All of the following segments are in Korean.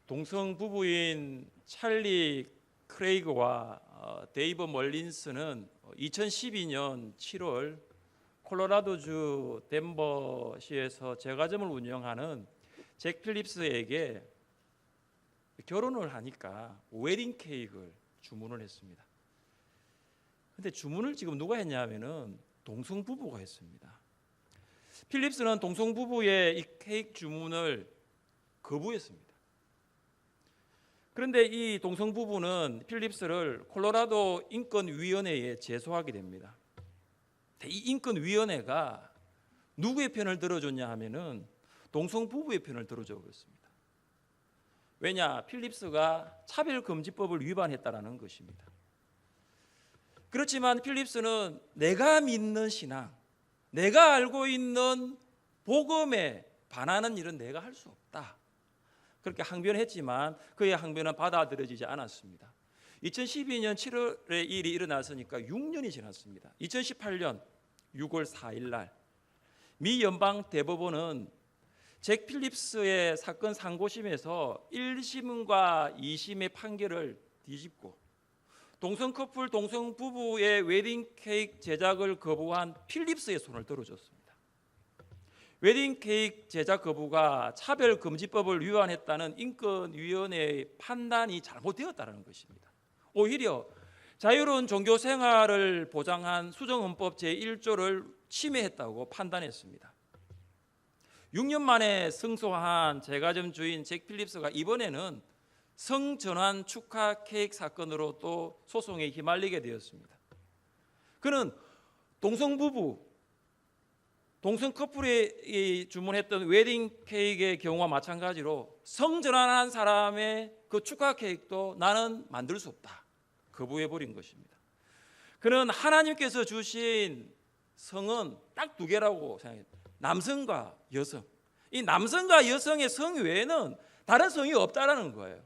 동성 부부인 찰리 크레이그와 데이브 멀린스는 2012년 7월 콜로라도주 덴버시에서 제과점을 운영하는 잭 필립스에게 결혼을 하니까 웨딩 케이크를 주문을 했습니다. 근데 주문을 지금 누가 했냐면은 동성 부부가 했습니다. 필립스는 동성 부부의 이 케이크 주문을 거부했습니다. 그런데 이 동성 부부는 필립스를 콜로라도 인권위원회에 제소하게 됩니다. 이 인권위원회가 누구의 편을 들어줬냐 하면은 동성 부부의 편을 들어줘 버렸습니다. 왜냐? 필립스가 차별금지법을 위반했다라는 것입니다. 그렇지만 필립스는 내가 믿는 신앙, 내가 알고 있는 복음에 반하는 일은 내가 할 수 없다, 그렇게 항변했지만 그의 항변은 받아들여지지 않았습니다. 2012년 7월에 일이 일어났으니까 6년이 지났습니다. 2018년 6월 4일 날 미 연방 대법원은 잭 필립스의 사건 상고심에서 1심과 2심의 판결을 뒤집고 동성 커플, 동성 부부의 웨딩 케이크 제작을 거부한 필립스의 손을 들어줬습니다. 웨딩 케이크 제작 거부가 차별금지법을 위반했다는 인권위원회의 판단이 잘못되었다는 것입니다. 오히려 자유로운 종교 생활을 보장한 수정헌법 제1조를 침해했다고 판단했습니다. 6년 만에 승소한 제과점 주인 잭 필립스가 이번에는 성전환 축하 케이크 사건으로 또 소송에 휘말리게 되었습니다. 그는 동성 부부, 동성 커플이 주문했던 웨딩 케이크의 경우와 마찬가지로 성전환한 사람의 그 축하 케이크도 나는 만들 수 없다, 거부해버린 것입니다. 그는 하나님께서 주신 성은 딱 두 개라고 생각했다. 남성과 여성. 이 남성과 여성의 성 외에는 다른 성이 없다라는 거예요.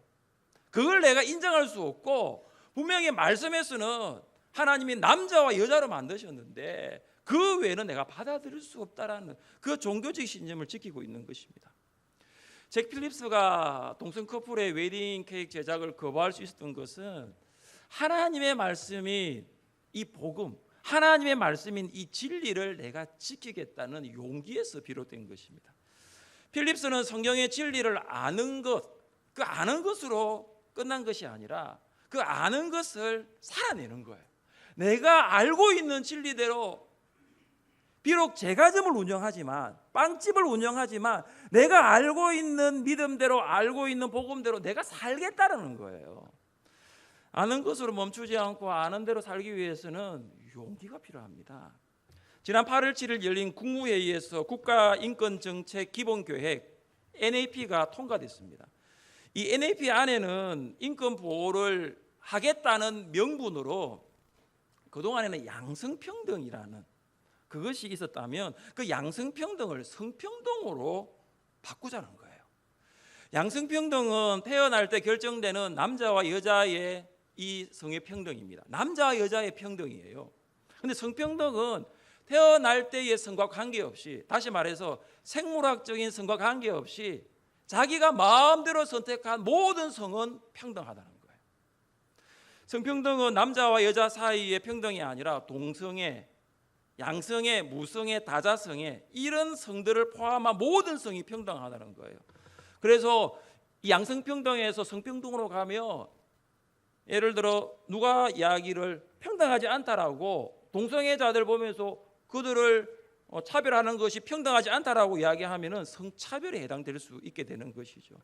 그걸 내가 인정할 수 없고, 분명히 말씀에서는 하나님이 남자와 여자로 만드셨는데 그 외에는 내가 받아들일 수 없다라는 그 종교적 신념을 지키고 있는 것입니다. 잭 필립스가 동성 커플의 웨딩 케이크 제작을 거부할 수 있었던 것은 하나님의 말씀이 이 복음, 하나님의 말씀인 이 진리를 내가 지키겠다는 용기에서 비롯된 것입니다. 필립스는 성경의 진리를 아는 것, 그 아는 것으로 끝난 것이 아니라 그 아는 것을 살아내는 거예요. 내가 알고 있는 진리대로, 비록 제과점을 운영하지만, 빵집을 운영하지만 내가 알고 있는 믿음대로, 알고 있는 복음대로 내가 살겠다는 거예요. 아는 것으로 멈추지 않고 아는 대로 살기 위해서는 용기가 필요합니다. 지난 8월 7일 열린 국무회의에서 국가인권정책 기본계획 NAP가 통과됐습니다. 이 NAP 안에는 인권 보호를 하겠다는 명분으로 그동안에는 양성평등이라는 그것이 있었다면 그 양성평등을 성평등으로 바꾸자는 거예요. 양성평등은 태어날 때 결정되는 남자와 여자의 이 성의 평등입니다. 남자와 여자의 평등이에요. 그런데 성평등은 태어날 때의 성과 관계없이, 다시 말해서 생물학적인 성과 관계없이 자기가 마음대로 선택한 모든 성은 평등하다는 거예요. 성평등은 남자와 여자 사이의 평등이 아니라 동성애, 양성애, 무성애, 다자성애, 이런 성들을 포함한 모든 성이 평등하다는 거예요. 그래서 이 양성평등에서 성평등으로 가면, 예를 들어 누가 이야기를 평등하지 않다라고 동성애자들 보면서 그들을 차별하는 것이 평등하지 않다라고 이야기하면은 성차별에 해당될 수 있게 되는 것이죠.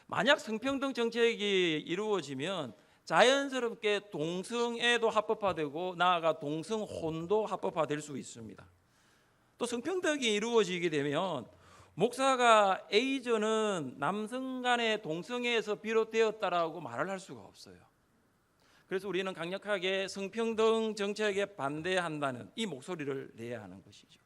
만약 성평등 정책이 이루어지면 자연스럽게 동성애도 합법화되고 나아가 동성혼도 합법화될 수 있습니다. 또 성평등이 이루어지게 되면 목사가 A조는 남성 간의 동성애에서 비롯되었다라고 말을 할 수가 없어요. 그래서 우리는 강력하게 성평등 정책에 반대한다는 이 목소리를 내야 하는 것이죠.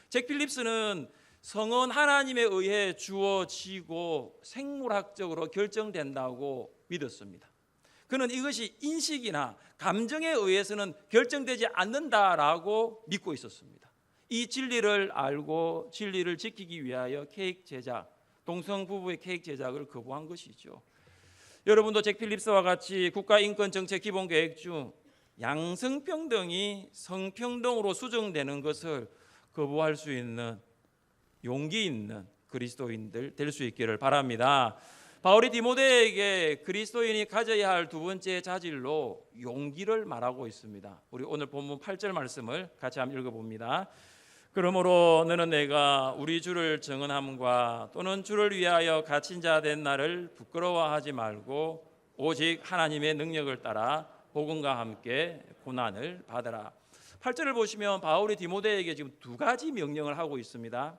잭 필립스는 성은 하나님에 의해 주어지고 생물학적으로 결정된다고 믿었습니다. 그는 이것이 인식이나 감정에 의해서는 결정되지 않는다라고 믿고 있었습니다. 이 진리를 알고 진리를 지키기 위하여 케이크 제작, 동성 부부의 케이크 제작을 거부한 것이죠. 여러분도 잭 필립스와 같이 국가인권정책 기본계획 중 양성평등이 성평등으로 수정되는 것을 거부할 수 있는 용기 있는 그리스도인들 될 수 있기를 바랍니다. 바울이 디모데에게 그리스도인이 가져야 할 두 번째 자질로 용기를 말하고 있습니다. 우리 오늘 본문 8절 말씀을 같이 한번 읽어봅니다. 그러므로 너는 내가 우리 주를 증언함과 또는 주를 위하여 갇힌 자 된 나를 부끄러워하지 말고 오직 하나님의 능력을 따라 복음과 함께 고난을 받으라. 8절을 보시면 바울이 디모데에게 지금 두 가지 명령을 하고 있습니다.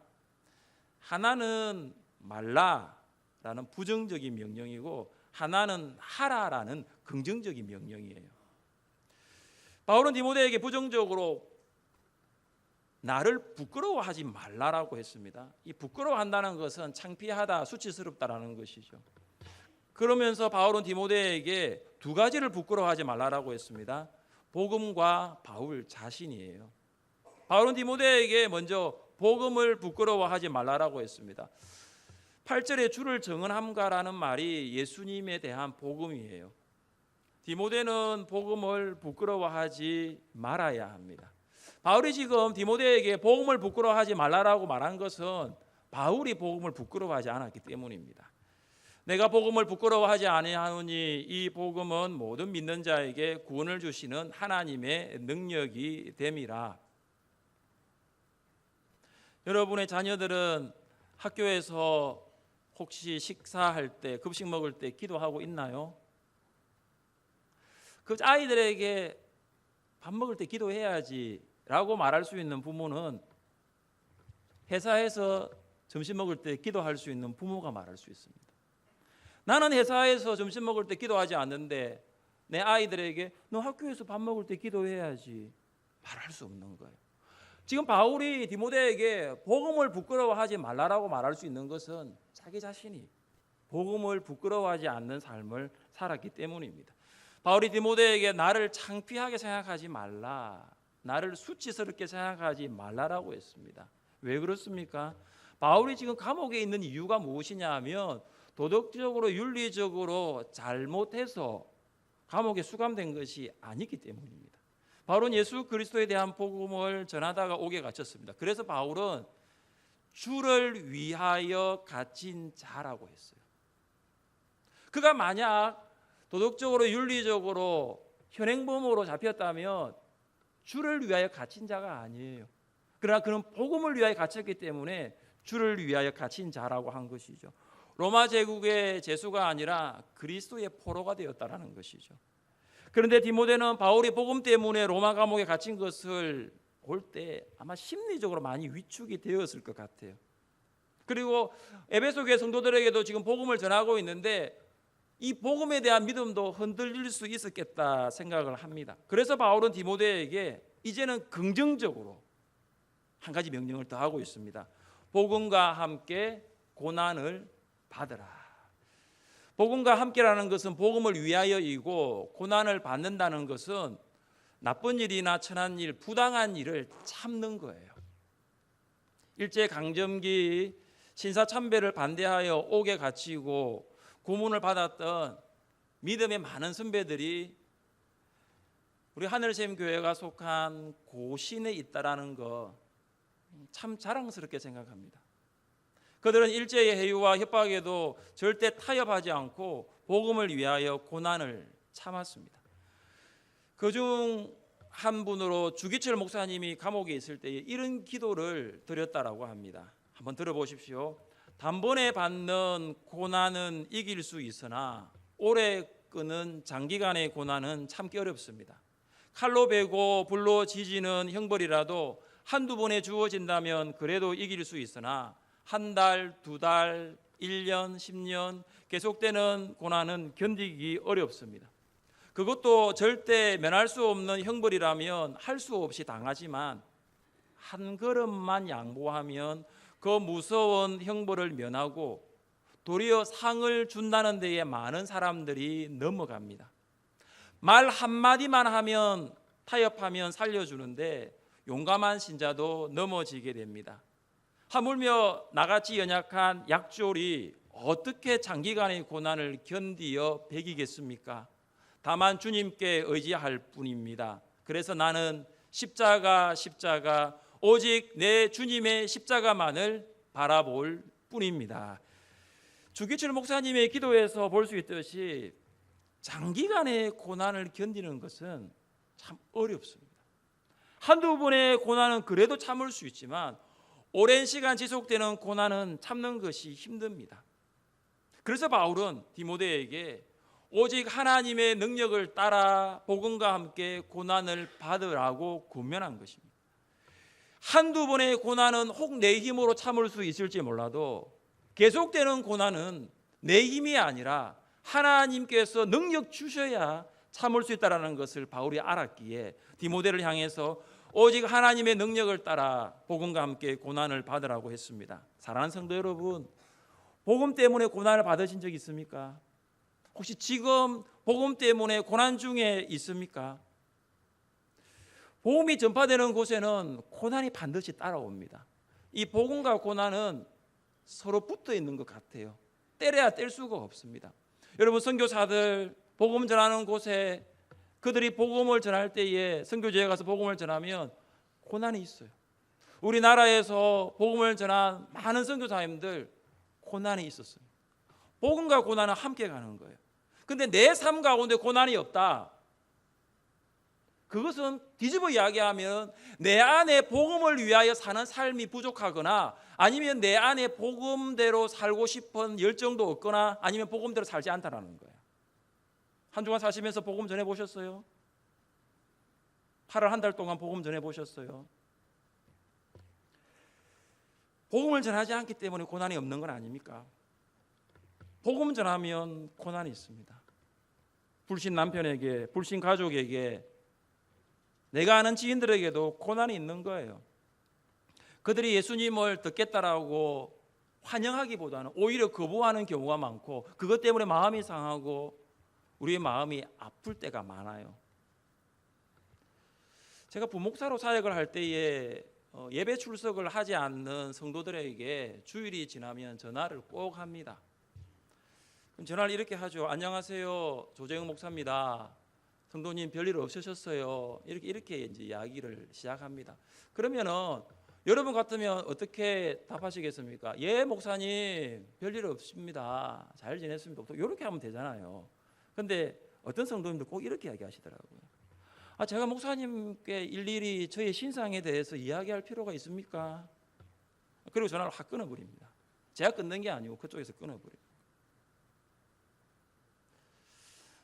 하나는 말라라는 부정적인 명령이고 하나는 하라라는 긍정적인 명령이에요. 바울은 디모데에게 부정적으로 나를 부끄러워하지 말라라고 했습니다. 이 부끄러워한다는 것은 창피하다, 수치스럽다라는 것이죠. 그러면서 바울은 디모데에게 두 가지를 부끄러워하지 말라라고 했습니다. 복음과 바울 자신이에요. 바울은 디모데에게 먼저 복음을 부끄러워하지 말라라고 했습니다. 8절에 주를 증언함가라는 말이 예수님에 대한 복음이에요. 디모데는 복음을 부끄러워하지 말아야 합니다. 바울이 지금 디모데에게 복음을 부끄러워하지 말라라고 말한 것은 바울이 복음을 부끄러워하지 않았기 때문입니다. 내가 복음을 부끄러워하지 아니하노니 이 복음은 모든 믿는 자에게 구원을 주시는 하나님의 능력이 됨이라. 여러분의 자녀들은 학교에서 혹시 식사할 때, 급식 먹을 때 기도하고 있나요? 그 아이들에게 밥 먹을 때 기도해야지 라고 말할 수 있는 부모는 회사에서 점심 먹을 때 기도할 수 있는 부모가 말할 수 있습니다. 나는 회사에서 점심 먹을 때 기도하지 않는데 내 아이들에게 너 학교에서 밥 먹을 때 기도해야지 말할 수 없는 거예요. 지금 바울이 디모데에게 복음을 부끄러워하지 말라라고 말할 수 있는 것은 자기 자신이 복음을 부끄러워하지 않는 삶을 살았기 때문입니다. 바울이 디모데에게 나를 창피하게 생각하지 말라, 나를 수치스럽게 생각하지 말라라고 했습니다. 왜 그렇습니까? 바울이 지금 감옥에 있는 이유가 무엇이냐 하면 도덕적으로 윤리적으로 잘못해서 감옥에 수감된 것이 아니기 때문입니다. 바울은 예수 그리스도에 대한 복음을 전하다가 옥에 갇혔습니다. 그래서 바울은 주를 위하여 갇힌 자라고 했어요. 그가 만약 도덕적으로 윤리적으로 현행범으로 잡혔다면 주를 위하여 갇힌 자가 아니에요. 그러나 그는 복음을 위하여 갇혔기 때문에 주를 위하여 갇힌 자라고 한 것이죠. 로마 제국의 죄수가 아니라 그리스도의 포로가 되었다라는 것이죠. 그런데 디모데는 바울이 복음 때문에 로마 감옥에 갇힌 것을 볼 때 아마 심리적으로 많이 위축이 되었을 것 같아요. 그리고 에베소 교회 성도들에게도 지금 복음을 전하고 있는데 이 복음에 대한 믿음도 흔들릴 수 있었겠다 생각을 합니다. 그래서 바울은 디모데에게 이제는 긍정적으로 한 가지 명령을 더 하고 있습니다. 복음과 함께 고난을 받으라. 복음과 함께라는 것은 복음을 위하여이고 고난을 받는다는 것은 나쁜 일이나 천한 일, 부당한 일을 참는 거예요. 일제강점기 신사참배를 반대하여 옥에 갇히고 고문을 받았던 믿음의 많은 선배들이 우리 하늘샘 교회가 속한 고신에 있다라는 거 참 자랑스럽게 생각합니다. 그들은 일제의 해유와 협박에도 절대 타협하지 않고 복음을 위하여 고난을 참았습니다. 그중 한 분으로 주기철 목사님이 감옥에 있을 때 이런 기도를 드렸다라고 합니다. 한번 들어보십시오. 단번에 받는 고난은 이길 수 있으나 오래 끄는 장기간의 고난은 참기 어렵습니다. 칼로 베고 불로 지지는 형벌이라도 한두 번에 주어진다면 그래도 이길 수 있으나 한 달, 두 달, 1년, 10년 계속되는 고난은 견디기 어렵습니다. 그것도 절대 면할 수 없는 형벌이라면 할 수 없이 당하지만 한 걸음만 양보하면 그 무서운 형벌을 면하고 도리어 상을 준다는 데에 많은 사람들이 넘어갑니다. 말 한마디만 하면 타협하면 살려주는데 용감한 신자도 넘어지게 됩니다. 하물며 나같이 연약한 약졸이 어떻게 장기간의 고난을 견디어 배기겠습니까? 다만 주님께 의지할 뿐입니다. 그래서 나는 십자가 오직 내 주님의 십자가만을 바라볼 뿐입니다. 주기철 목사님의 기도에서 볼 수 있듯이 장기간의 고난을 견디는 것은 참 어렵습니다. 한두 번의 고난은 그래도 참을 수 있지만 오랜 시간 지속되는 고난은 참는 것이 힘듭니다. 그래서 바울은 디모데에게 오직 하나님의 능력을 따라 복음과 함께 고난을 받으라고 권면한 것입니다. 한두 번의 고난은 혹 내 힘으로 참을 수 있을지 몰라도 계속되는 고난은 내 힘이 아니라 하나님께서 능력 주셔야 참을 수 있다는 것을 바울이 알았기에 디모데를 향해서 오직 하나님의 능력을 따라 복음과 함께 고난을 받으라고 했습니다. 사랑하는 성도 여러분, 복음 때문에 고난을 받으신 적 있습니까? 혹시 지금 복음 때문에 고난 중에 있습니까? 복음이 전파되는 곳에는 고난이 반드시 따라옵니다. 이 복음과 고난은 서로 붙어 있는 것 같아요. 떼려야 뗄 수가 없습니다. 여러분, 선교사들 복음 전하는 곳에 그들이 복음을 전할 때에 선교지에 가서 복음을 전하면 고난이 있어요. 우리나라에서 복음을 전한 많은 선교사님들 고난이 있었어요. 복음과 고난은 함께 가는 거예요. 근데 내 삶 가운데 고난이 없다. 그것은 뒤집어 이야기하면 내 안에 복음을 위하여 사는 삶이 부족하거나 아니면 내 안에 복음대로 살고 싶은 열정도 없거나 아니면 복음대로 살지 않다라는 거예요. 한 주간 사시면서 복음 전해 보셨어요? 8월 한 달 동안 복음 전해 보셨어요? 복음을 전하지 않기 때문에 고난이 없는 건 아닙니까? 복음 전하면 고난이 있습니다. 불신 남편에게, 불신 가족에게, 내가 아는 지인들에게도 고난이 있는 거예요. 그들이 예수님을 듣겠다라고 환영하기보다는 오히려 거부하는 경우가 많고 그것 때문에 마음이 상하고 우리의 마음이 아플 때가 많아요. 제가 부목사로 사역을 할 때에 예배 출석을 하지 않는 성도들에게 주일이 지나면 전화를 꼭 합니다. 그럼 전화를 이렇게 하죠. 안녕하세요, 조재영 목사입니다. 성도님 별일 없으셨어요? 이렇게 이제 이야기를 시작합니다. 그러면은 여러분 같으면 어떻게 답하시겠습니까? 예, 목사님 별일 없습니다. 잘 지냈습니다. 이렇게 하면 되잖아요. 근데 어떤 성도님들 꼭 이렇게 이야기하시더라고요. 제가 목사님께 일일이 저의 신상에 대해서 이야기할 필요가 있습니까? 그리고 전화를 확 끊어버립니다. 제가 끊는 게 아니고 그쪽에서 끊어버려요.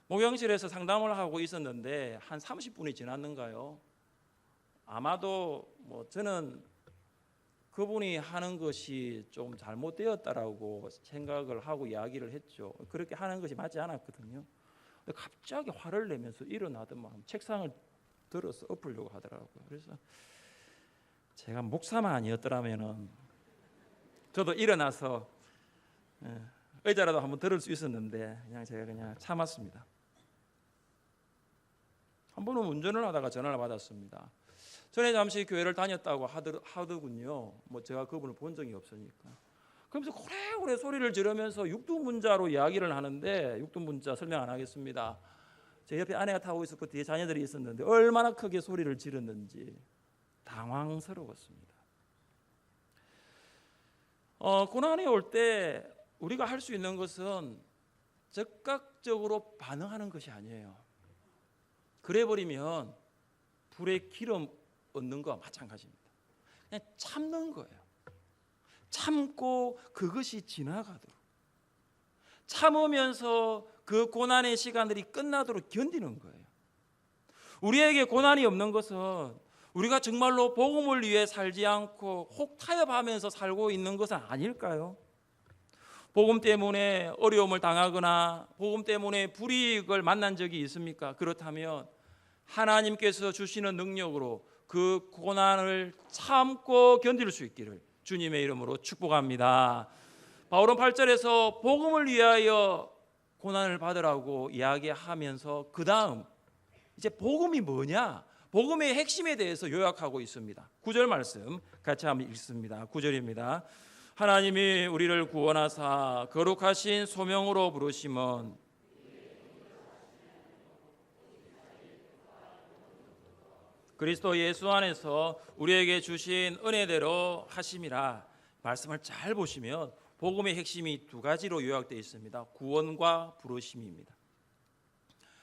목욕실에서 상담을 하고 있었는데 한 30분이 지났는가요? 아마도 저는 그분이 하는 것이 좀 잘못되었다라고 생각을 하고 이야기를 했죠. 그렇게 하는 것이 맞지 않았거든요. 근데 갑자기 화를 내면서 일어나더만 책상을 들어서 엎으려고 하더라고요. 그래서 제가 목사만 아니었더라면은 저도 일어나서 의자라도 한번 들을 수 있었는데 제가 그냥 참았습니다. 한 번은 운전을 하다가 전화를 받았습니다. 전에 잠시 교회를 다녔다고 하더군요. 제가 그분을 본 적이 없으니까. 그러면서 오래 소리를 지르면서 육두문자로 이야기를 하는데 육두문자 설명 안 하겠습니다. 제 옆에 아내가 타고 있었고 뒤에 자녀들이 있었는데 얼마나 크게 소리를 지르는지 당황스러웠습니다. 고난이 올 때 우리가 할 수 있는 것은 즉각적으로 반응하는 것이 아니에요. 그래버리면 불에 기름 얻는 거와 마찬가지입니다. 그냥 참는 거예요. 참고 그것이 지나가도록 참으면서 그 고난의 시간들이 끝나도록 견디는 거예요. 우리에게 고난이 없는 것은 우리가 정말로 복음을 위해 살지 않고 혹 타협하면서 살고 있는 것은 아닐까요? 복음 때문에 어려움을 당하거나 복음 때문에 불이익을 만난 적이 있습니까? 그렇다면 하나님께서 주시는 능력으로 그 고난을 참고 견딜 수 있기를 주님의 이름으로 축복합니다. 바울은 8절에서 복음을 위하여 고난을 받으라고 이야기하면서 그 다음 이제 복음이 뭐냐? 복음의 핵심에 대해서 요약하고 있습니다. 9절 말씀 같이 한번 읽습니다. 9절입니다. 하나님이 우리를 구원하사 거룩하신 소명으로 부르심은 그리스도 예수 안에서 우리에게 주신 은혜대로 하심이라. 말씀을 잘 보시면 복음의 핵심이 두 가지로 요약되어 있습니다. 구원과 부르심입니다.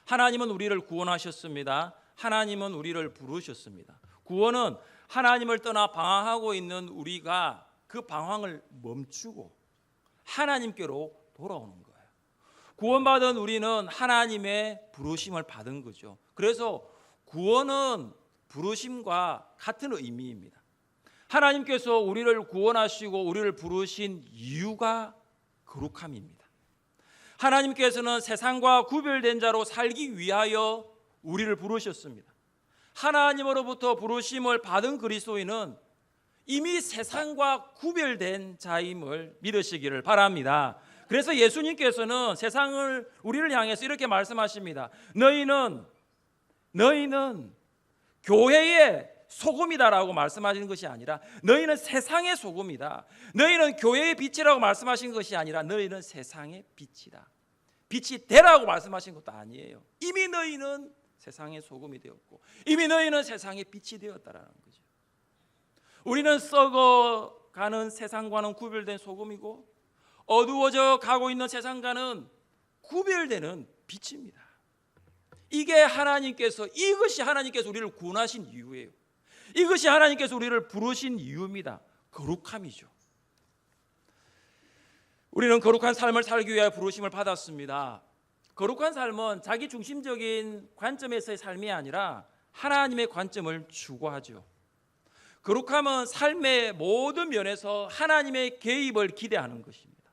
하나님은 우리를 구원하셨습니다. 하나님은 우리를 부르셨습니다. 구원은 하나님을 떠나 방황하고 있는 우리가 그 방황을 멈추고 하나님께로 돌아오는 거예요. 구원받은 우리는 하나님의 부르심을 받은 거죠. 그래서 구원은 부르심과 같은 의미입니다. 하나님께서 우리를 구원하시고 우리를 부르신 이유가 거룩함입니다. 하나님께서는 세상과 구별된 자로 살기 위하여 우리를 부르셨습니다. 하나님으로부터 부르심을 받은 그리스도인은 이미 세상과 구별된 자임을 믿으시기를 바랍니다. 그래서 예수님께서는 세상을 우리를 향해서 이렇게 말씀하십니다. 너희는 교회의 소금이다라고 말씀하시는 것이 아니라 너희는 세상의 소금이다. 너희는 교회의 빛이라고 말씀하신 것이 아니라 너희는 세상의 빛이다. 빛이 되라고 말씀하신 것도 아니에요. 이미 너희는 세상의 소금이 되었고 이미 너희는 세상의 빛이 되었다라는 거죠. 우리는 썩어가는 세상과는 구별된 소금이고 어두워져 가고 있는 세상과는 구별되는 빛입니다. 이것이 하나님께서 우리를 구원하신 이유예요. 이것이 하나님께서 우리를 부르신 이유입니다. 거룩함이죠. 우리는 거룩한 삶을 살기 위해 부르심을 받았습니다. 거룩한 삶은 자기 중심적인 관점에서의 삶이 아니라 하나님의 관점을 추구하죠. 거룩함은 삶의 모든 면에서 하나님의 개입을 기대하는 것입니다.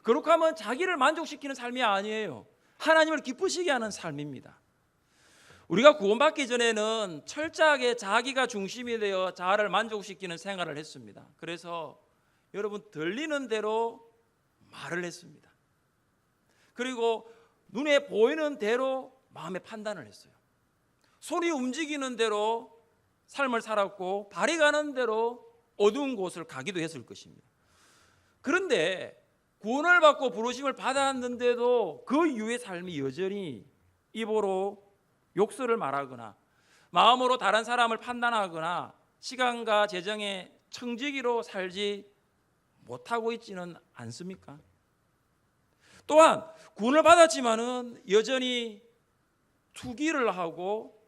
거룩함은 자기를 만족시키는 삶이 아니에요. 하나님을 기쁘시게 하는 삶입니다. 우리가 구원받기 전에는 철저하게 자기가 중심이 되어 자아를 만족시키는 생활을 했습니다. 그래서 여러분 들리는 대로 말을 했습니다. 그리고 눈에 보이는 대로 마음의 판단을 했어요. 손이 움직이는 대로 삶을 살았고 발이 가는 대로 어두운 곳을 가기도 했을 것입니다. 그런데 구원을 받고 부르심을 받았는데도 그 이후의 삶이 여전히 입으로 욕설을 말하거나 마음으로 다른 사람을 판단하거나 시간과 재정에 청지기로 살지 못하고 있지는 않습니까? 또한 구원을 받았지만은 여전히 투기를 하고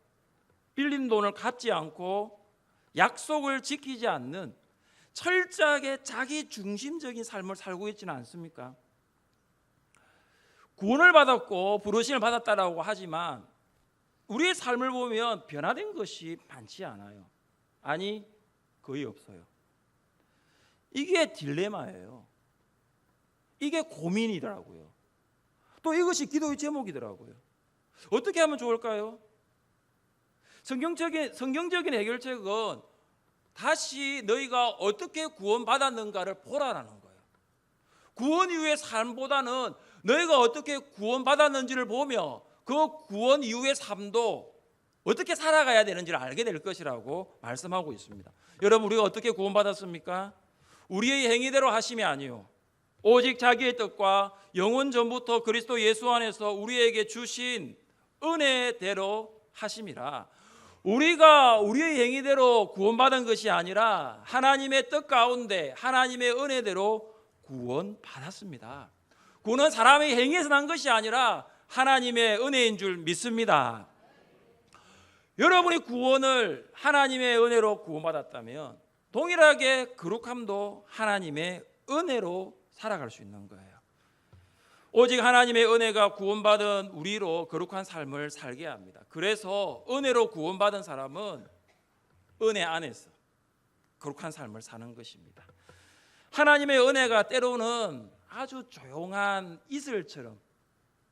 빌린 돈을 갚지 않고 약속을 지키지 않는 철저하게 자기 중심적인 삶을 살고 있지는 않습니까? 구원을 받았고 부르심을 받았다라고 하지만 우리의 삶을 보면 변화된 것이 많지 않아요. 아니 거의 없어요. 이게 딜레마예요. 이게 고민이더라고요. 또 이것이 기도의 제목이더라고요. 어떻게 하면 좋을까요? 성경적인 해결책은 다시 너희가 어떻게 구원받았는가를 보라라는 거예요. 구원 이후의 삶보다는 너희가 어떻게 구원받았는지를 보며 그 구원 이후의 삶도 어떻게 살아가야 되는지를 알게 될 것이라고 말씀하고 있습니다. 여러분 우리가 어떻게 구원받았습니까? 우리의 행위대로 하심이 아니요 오직 자기의 뜻과 영원 전부터 그리스도 예수 안에서 우리에게 주신 은혜대로 하심이라. 우리가 우리의 행위대로 구원받은 것이 아니라 하나님의 뜻 가운데 하나님의 은혜대로 구원받았습니다. 구원은 사람의 행위에서 난 것이 아니라 하나님의 은혜인 줄 믿습니다. 여러분이 구원을 하나님의 은혜로 구원받았다면 동일하게 거룩함도 하나님의 은혜로 살아갈 수 있는 거예요. 오직 하나님의 은혜가 구원받은 우리로 거룩한 삶을 살게 합니다. 그래서 은혜로 구원받은 사람은 은혜 안에서 거룩한 삶을 사는 것입니다. 하나님의 은혜가 때로는 아주 조용한 이슬처럼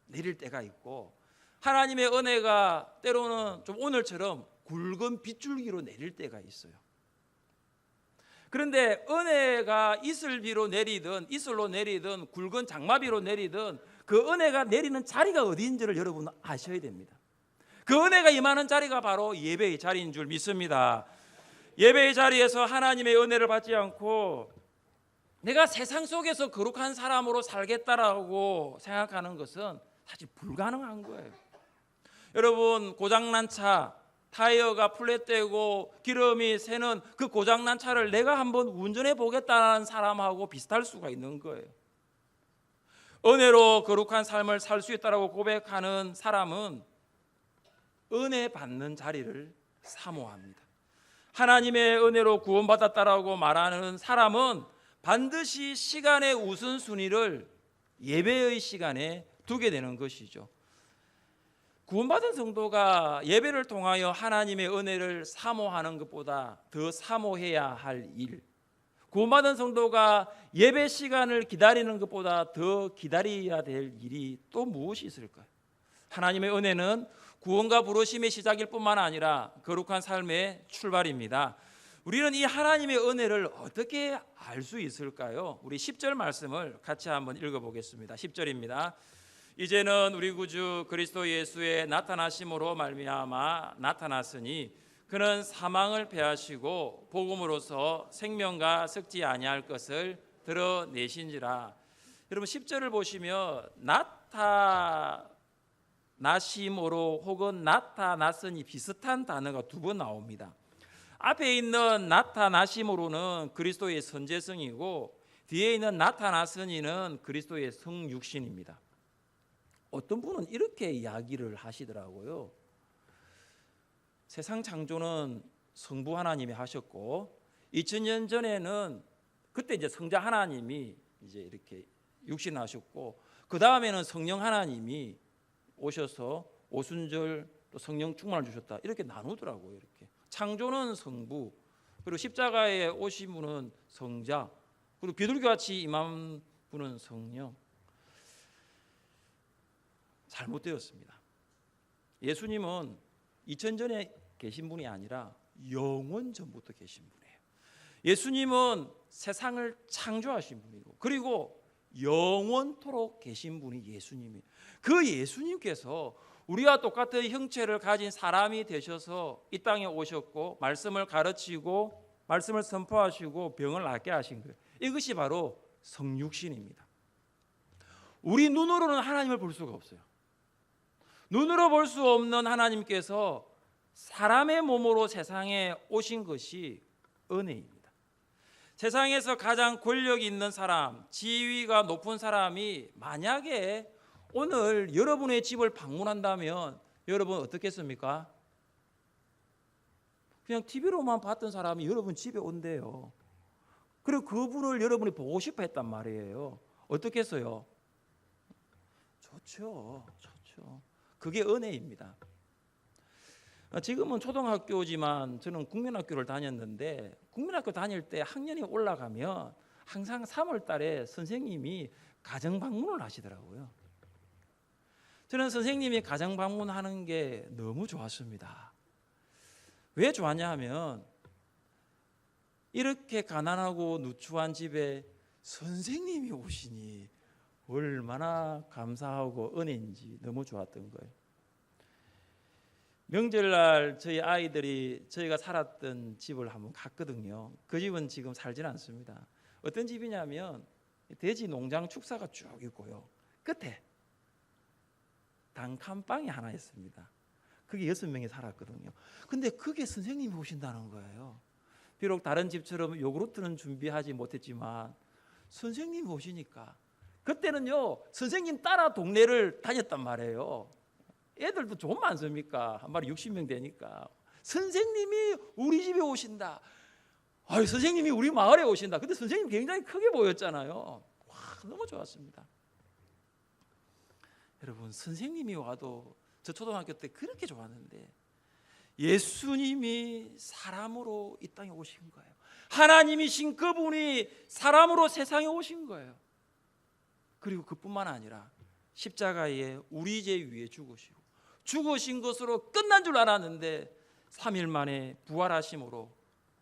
내릴 때가 있고 하나님의 은혜가 때로는 좀 오늘처럼 굵은 빗줄기로 내릴 때가 있어요. 그런데 은혜가 이슬비로 내리든 이슬로 내리든 굵은 장마비로 내리든 그 은혜가 내리는 자리가 어디인지를 여러분은 아셔야 됩니다. 그 은혜가 임하는 자리가 바로 예배의 자리인 줄 믿습니다. 예배의 자리에서 하나님의 은혜를 받지 않고 내가 세상 속에서 거룩한 사람으로 살겠다라고 생각하는 것은 사실 불가능한 거예요. 여러분, 고장난 차, 타이어가 플랫되고 기름이 새는 그 고장난 차를 내가 한번 운전해 보겠다는 사람하고 비슷할 수가 있는 거예요. 은혜로 거룩한 삶을 살 수 있다고 고백하는 사람은 은혜 받는 자리를 사모합니다. 하나님의 은혜로 구원받았다라고 말하는 사람은 반드시 시간의 우선순위를 예배의 시간에 두게 되는 것이죠. 구원받은 성도가 예배를 통하여 하나님의 은혜를 사모하는 것보다 더 사모해야 할 일, 구원받은 성도가 예배 시간을 기다리는 것보다 더 기다려야 될 일이 또 무엇이 있을까요? 하나님의 은혜는 구원과 부르심의 시작일 뿐만 아니라 거룩한 삶의 출발입니다. 우리는 이 하나님의 은혜를 어떻게 알 수 있을까요? 우리 10절 말씀을 같이 한번 읽어보겠습니다. 10절입니다. 이제는 우리 구주 그리스도 예수의 나타나심으로 말미암아 나타났으니 그는 사망을 패하시고 복음으로서 생명과 썩지 아니할 것을 드러내신지라. 여러분 10절을 보시면 나타나심으로 혹은 나타났으니 비슷한 단어가 두 번 나옵니다. 앞에 있는 나타나심으로는 그리스도의 선제성이고 뒤에 있는 나타났으니는 그리스도의 성육신입니다. 어떤 분은 이렇게 이야기를 하시더라고요. 세상 창조는 성부 하나님이 하셨고 2000년 전에는 그때 이제 성자 하나님이 이제 이렇게 육신하셨고 그 다음에는 성령 하나님이 오셔서 오순절 또 성령 충만을 주셨다 이렇게 나누더라고요. 이렇게 창조는 성부, 그리고 십자가에 오신 분은 성자, 그리고 비둘기같이 임한 분은 성령. 잘못되었습니다. 예수님은 2000년 전에 계신 분이 아니라 영원 전부터 계신 분이에요. 예수님은 세상을 창조하신 분이고 그리고 영원토록 계신 분이 예수님이에요. 그 예수님께서 우리와 똑같은 형체를 가진 사람이 되셔서 이 땅에 오셨고 말씀을 가르치고 말씀을 선포하시고 병을 낫게 하신 거예요. 이것이 바로 성육신입니다. 우리 눈으로는 하나님을 볼 수가 없어요. 눈으로 볼 수 없는 하나님께서 사람의 몸으로 세상에 오신 것이 은혜입니다. 세상에서 가장 권력 있는 사람, 지위가 높은 사람이 만약에 오늘 여러분의 집을 방문한다면 여러분 어떻겠습니까? 그냥 TV로만 봤던 사람이 여러분 집에 온대요. 그리고 그분을 여러분이 보고 싶어 했단 말이에요. 어떻겠어요? 좋죠. 그게 은혜입니다. 지금은 초등학교지만 저는 국민학교를 다녔는데 국민학교 다닐 때 학년이 올라가면 항상 3월 달에 선생님이 가정 방문을 하시더라고요. 저는 선생님이 가정 방문하는 게 너무 좋았습니다. 왜 좋았냐 하면 이렇게 가난하고 누추한 집에 선생님이 오시니 얼마나 감사하고 은혜인지 너무 좋았던 거예요. 명절날 저희 아이들이 저희가 살았던 집을 한번 갔거든요. 그 집은 지금 살지는 않습니다. 어떤 집이냐면 돼지 농장 축사가 쭉 있고요. 끝에 단칸방이 하나 있습니다. 그게 6명이 살았거든요. 근데 그게 선생님이 오신다는 거예요. 비록 다른 집처럼 요구르트는 준비하지 못했지만 선생님이 오시니까 그때는요 선생님 따라 동네를 다녔단 말이에요. 애들도 좀 많습니까? 한 마리 60명 되니까 선생님이 우리 집에 오신다. 아유, 선생님이 우리 마을에 오신다. 근데 선생님 굉장히 크게 보였잖아요. 와, 너무 좋았습니다. 여러분 선생님이 와도 저 초등학교 때 그렇게 좋았는데 예수님이 사람으로 이 땅에 오신 거예요. 하나님이신 그분이 사람으로 세상에 오신 거예요. 그리고 그뿐만 아니라 십자가에 우리 죄 위에 죽으신 것으로 끝난 줄 알았는데 3일 만에 부활하심으로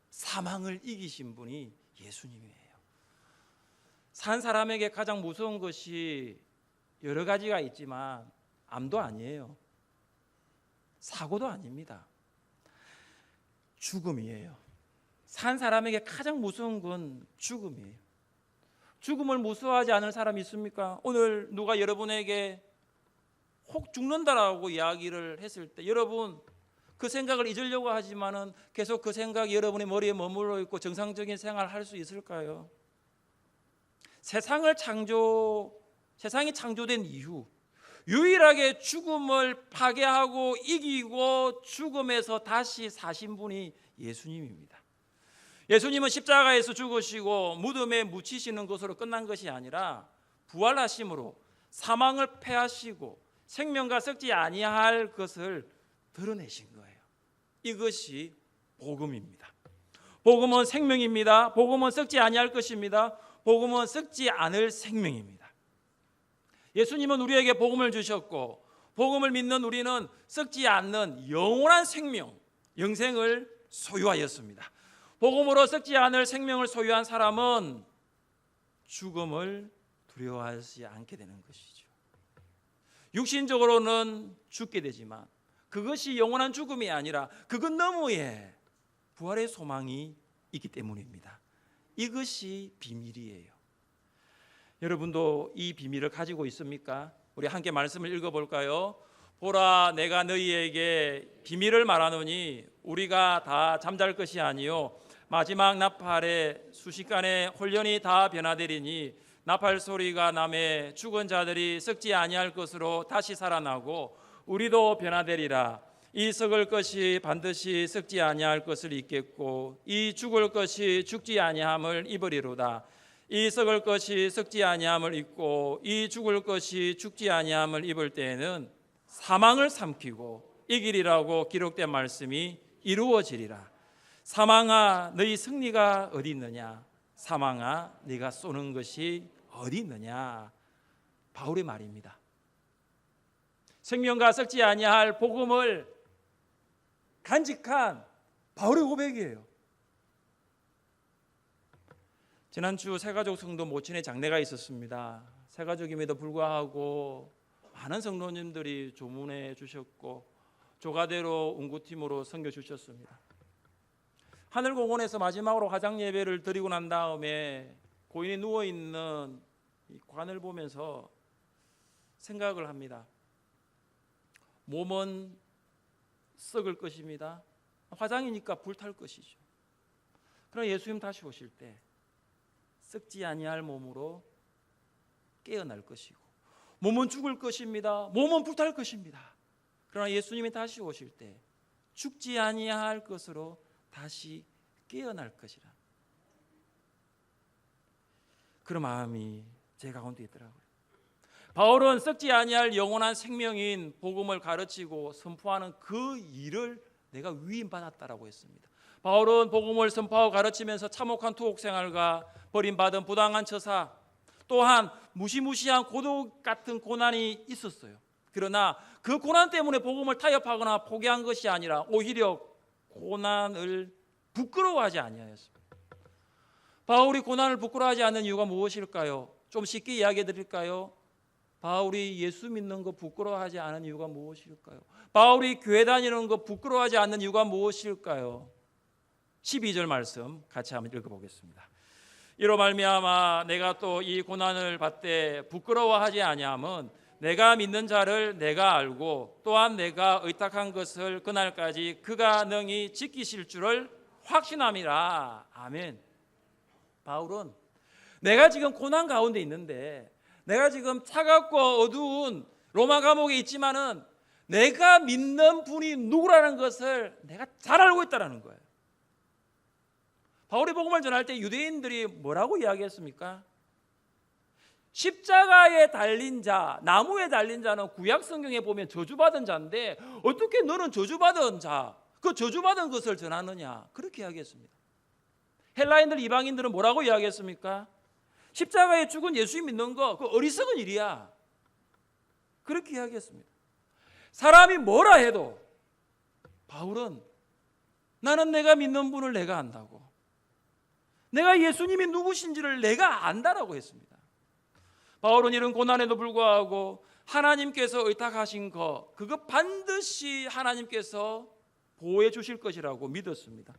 사망을 이기신 분이 예수님이에요. 산 사람에게 가장 무서운 것이 여러 가지가 있지만 암도 아니에요. 사고도 아닙니다. 죽음이에요. 산 사람에게 가장 무서운 건 죽음이에요. 죽음을 무서워하지 않을 사람이 있습니까? 오늘 누가 여러분에게 혹 죽는다라고 이야기를 했을 때 여러분 그 생각을 잊으려고 하지만은 계속 그 생각이 여러분의 머리에 머물러 있고 정상적인 생활을 할 수 있을까요? 세상이 창조된 이후 유일하게 죽음을 파괴하고 이기고 죽음에서 다시 사신 분이 예수님입니다. 예수님은 십자가에서 죽으시고 무덤에 묻히시는 것으로 끝난 것이 아니라 부활하심으로 사망을 패하시고 생명과 썩지 아니할 것을 드러내신 거예요. 이것이 복음입니다. 복음은 생명입니다. 복음은 썩지 아니할 것입니다. 복음은 썩지 않을 생명입니다. 예수님은 우리에게 복음을 주셨고 복음을 믿는 우리는 썩지 않는 영원한 생명, 영생을 소유하였습니다. 복음으로 썩지 않을 생명을 소유한 사람은 죽음을 두려워하지 않게 되는 것이죠. 육신적으로는 죽게 되지만 그것이 영원한 죽음이 아니라 그것 너머에 부활의 소망이 있기 때문입니다. 이것이 비밀이에요. 여러분도 이 비밀을 가지고 있습니까? 우리 함께 말씀을 읽어볼까요? 보라, 내가 너희에게 비밀을 말하노니 우리가 다 잠잘 것이 아니요 마지막 나팔에 순식간에 홀연히 다 변화되리니 나팔 소리가 나매 죽은 자들이 썩지 아니할 것으로 다시 살아나고 우리도 변화되리라. 이 썩을 것이 반드시 썩지 아니할 것을 입겠고 이 죽을 것이 죽지 아니함을 입으리로다. 이 썩을 것이 썩지 아니함을 입고 이 죽을 것이 죽지 아니함을 입을 때에는 사망을 삼키고 이기리라고 기록된 말씀이 이루어지리라. 사망아, 너희 승리가 어디 있느냐? 사망아, 네가 쏘는 것이 어디 있느냐? 바울의 말입니다. 생명과 썩지 아니할 복음을 간직한 바울의 고백이에요. 지난주 새가족 성도 모친의 장례가 있었습니다. 새가족임에도 불구하고 많은 성도님들이 조문해 주셨고 조가대로 운구팀으로 섬겨 주셨습니다. 하늘공원에서 마지막으로 화장 예배를 드리고 난 다음에 고인이 누워있는 이 관을 보면서 생각을 합니다. 몸은 썩을 것입니다. 화장이니까 불탈 것이죠. 그러나 예수님 다시 오실 때 썩지 아니할 몸으로 깨어날 것이고 몸은 죽을 것입니다. 몸은 불탈 것입니다. 그러나 예수님이 다시 오실 때 죽지 아니할 것으로 다시 깨어날 것이라. 그런 마음이 제 가운데 있더라고요. 바울은 썩지 아니할 영원한 생명인 복음을 가르치고 선포하는 그 일을 내가 위임받았다라고 했습니다. 바울은 복음을 선포하고 가르치면서 참혹한 투옥 생활과 버림받은 부당한 처사 또한 무시무시한 고독 같은 고난이 있었어요. 그러나 그 고난 때문에 복음을 타협하거나 포기한 것이 아니라 오히려 고난을 부끄러워하지 아니하였습니다. 바울이 고난을 부끄러워하지 않는 이유가 무엇일까요? 좀 쉽게 이야기해 드릴까요? 바울이 예수 믿는 거 부끄러워하지 않은 이유가 무엇일까요? 바울이 교회 다니는 거 부끄러워하지 않는 이유가 무엇일까요? 12절 말씀 같이 한번 읽어보겠습니다. 이로 말미암아 내가 또 이 고난을 받되 부끄러워하지 아니함은 내가 믿는 자를 내가 알고 또한 내가 의탁한 것을 그날까지 그가 능히 지키실 줄을 확신함이라. 아멘. 바울은 내가 지금 고난 가운데 있는데 내가 지금 차갑고 어두운 로마 감옥에 있지만은 내가 믿는 분이 누구라는 것을 내가 잘 알고 있다는 거예요. 바울이 복음을 전할 때 유대인들이 뭐라고 이야기했습니까? 십자가에 달린 자, 나무에 달린 자는 구약 성경에 보면 저주받은 자인데 어떻게 너는 저주받은 자, 그 저주받은 것을 전하느냐? 그렇게 이야기했습니다. 헬라인들, 이방인들은 뭐라고 이야기했습니까? 십자가에 죽은 예수 믿는 거 그 어리석은 일이야. 그렇게 이야기했습니다. 사람이 뭐라 해도 바울은 나는 내가 믿는 분을 내가 안다고, 내가 예수님이 누구신지를 내가 안다라고 했습니다. 바울은 이런 고난에도 불구하고 하나님께서 의탁하신 것, 그거 반드시 하나님께서 보호해 주실 것이라고 믿었습니다.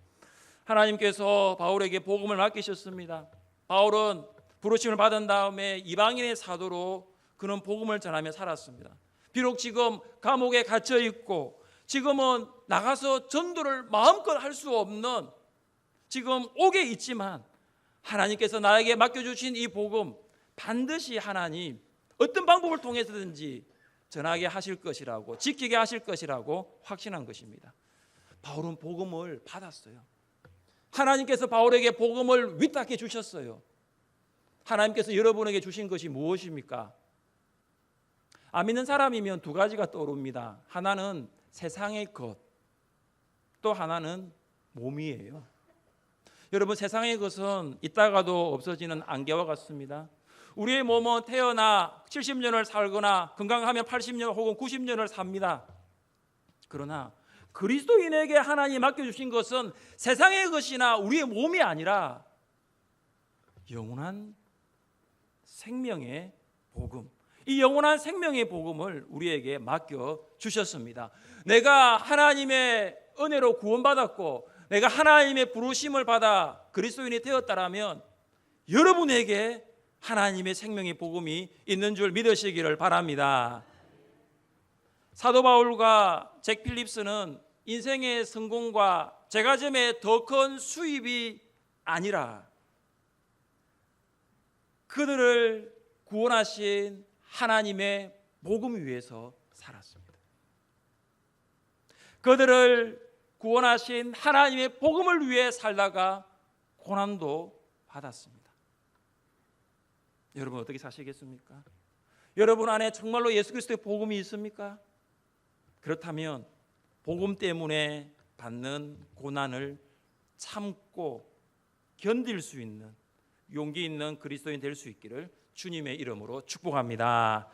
하나님께서 바울에게 복음을 맡기셨습니다. 바울은 부르심을 받은 다음에 이방인의 사도로 그는 복음을 전하며 살았습니다. 비록 지금 감옥에 갇혀 있고 지금은 나가서 전도를 마음껏 할 수 없는 지금 옥에 있지만 하나님께서 나에게 맡겨주신 이 복음 반드시 하나님 어떤 방법을 통해서든지 전하게 하실 것이라고, 지키게 하실 것이라고 확신한 것입니다. 바울은 복음을 받았어요. 하나님께서 바울에게 복음을 위탁해 주셨어요. 하나님께서 여러분에게 주신 것이 무엇입니까? 안 믿는 사람이면 두 가지가 떠오릅니다. 하나는 세상의 것, 또 하나는 몸이에요. 여러분, 세상의 것은 있다가도 없어지는 안개와 같습니다. 우리의 몸은 태어나 70년을 살거나 건강하면 80년 혹은 90년을 삽니다. 그러나 그리스도인에게 하나님이 맡겨주신 것은 세상의 것이나 우리의 몸이 아니라 영원한 생명의 복음, 이 영원한 생명의 복음을 우리에게 맡겨주셨습니다. 내가 하나님의 은혜로 구원받았고 내가 하나님의 부르심을 받아 그리스도인이 되었다라면 여러분에게 하나님의 생명의 복음이 있는 줄 믿으시기를 바랍니다. 사도 바울과 잭 필립스는 인생의 성공과 제과점의 더 큰 수입이 아니라 그들을 구원하신 하나님의 복음 위에서 살았습니다. 그들을 구원하신 하나님의 복음을 위해 살다가 고난도 받았습니다. 여러분 어떻게 사시겠습니까? 여러분 안에 정말로 예수 그리스도의 복음이 있습니까? 그렇다면 복음 때문에 받는 고난을 참고 견딜 수 있는 용기 있는 그리스도인 될 수 있기를 주님의 이름으로 축복합니다.